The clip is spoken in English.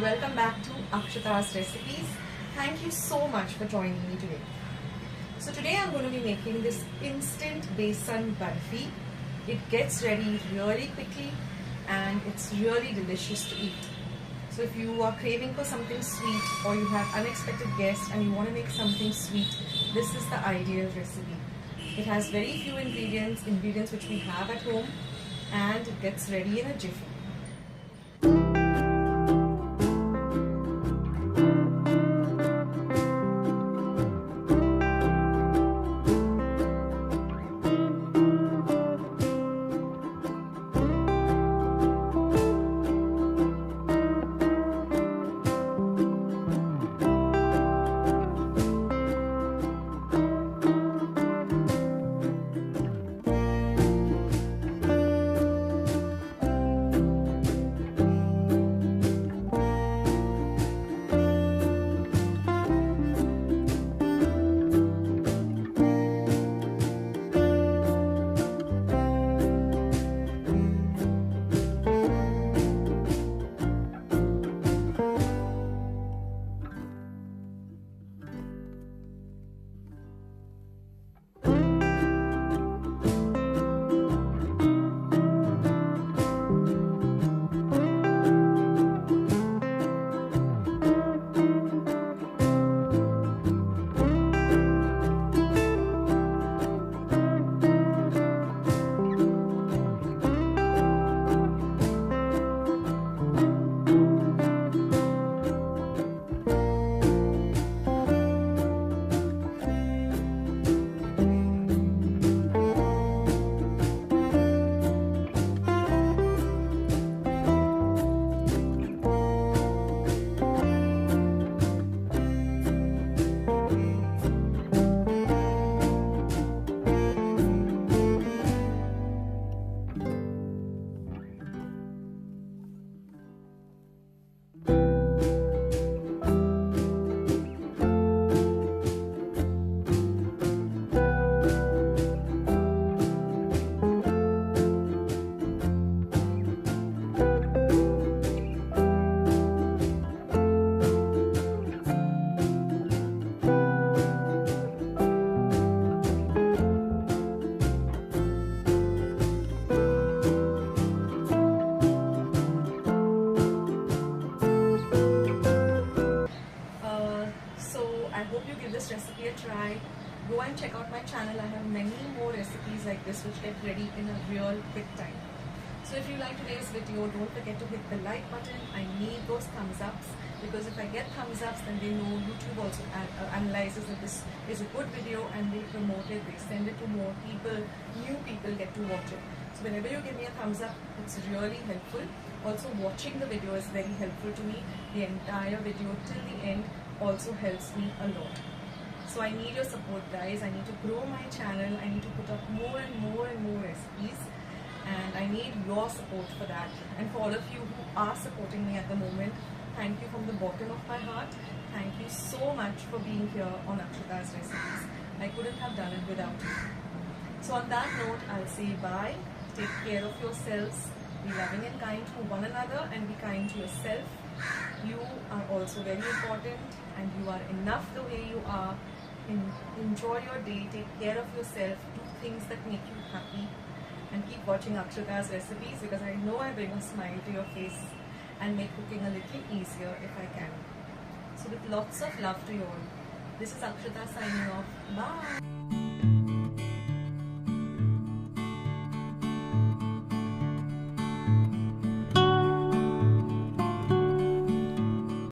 welcome back to Akshita's Recipes. Thank you so much for joining me today. So today I'm going to be making this Instant Besan Barfi. It gets ready really quickly and it's really delicious to eat. So if you are craving for something sweet or you have unexpected guests and you want to make something sweet, this is the ideal recipe. It has very few ingredients which we have at home, and it gets ready in a jiffy. Recipe a try. Go and check out my channel. I have many more recipes like this which get ready in a real quick time. So if you like today's video, don't forget to hit the like button. I need those thumbs ups, because if I get thumbs ups, then they know YouTube also analyzes that this is a good video and they promote it, they send it to more people, new people get to watch it. So whenever you give me a thumbs up, it's really helpful. Also, watching the video is very helpful to me. The entire video till the end also helps me a lot. So I need your support, guys. I need to grow my channel. I need to put up more and more recipes, and I need your support for that. And for all of you who are supporting me at the moment, thank you from the bottom of my heart. Thank you so much for being here on Akshita's Recipes. I couldn't have done it without you. So on that note, I'll say bye. Take care of yourselves. Be loving and kind to one another, and be kind to yourself. You are also very important, and you are enough the way you are. Enjoy your day, take care of yourself, do things that make you happy, and keep watching Akshita's Recipes, because I know I bring a smile to your face and make cooking a little easier if I can. So with lots of love to you all, this is Akshita signing off. Bye!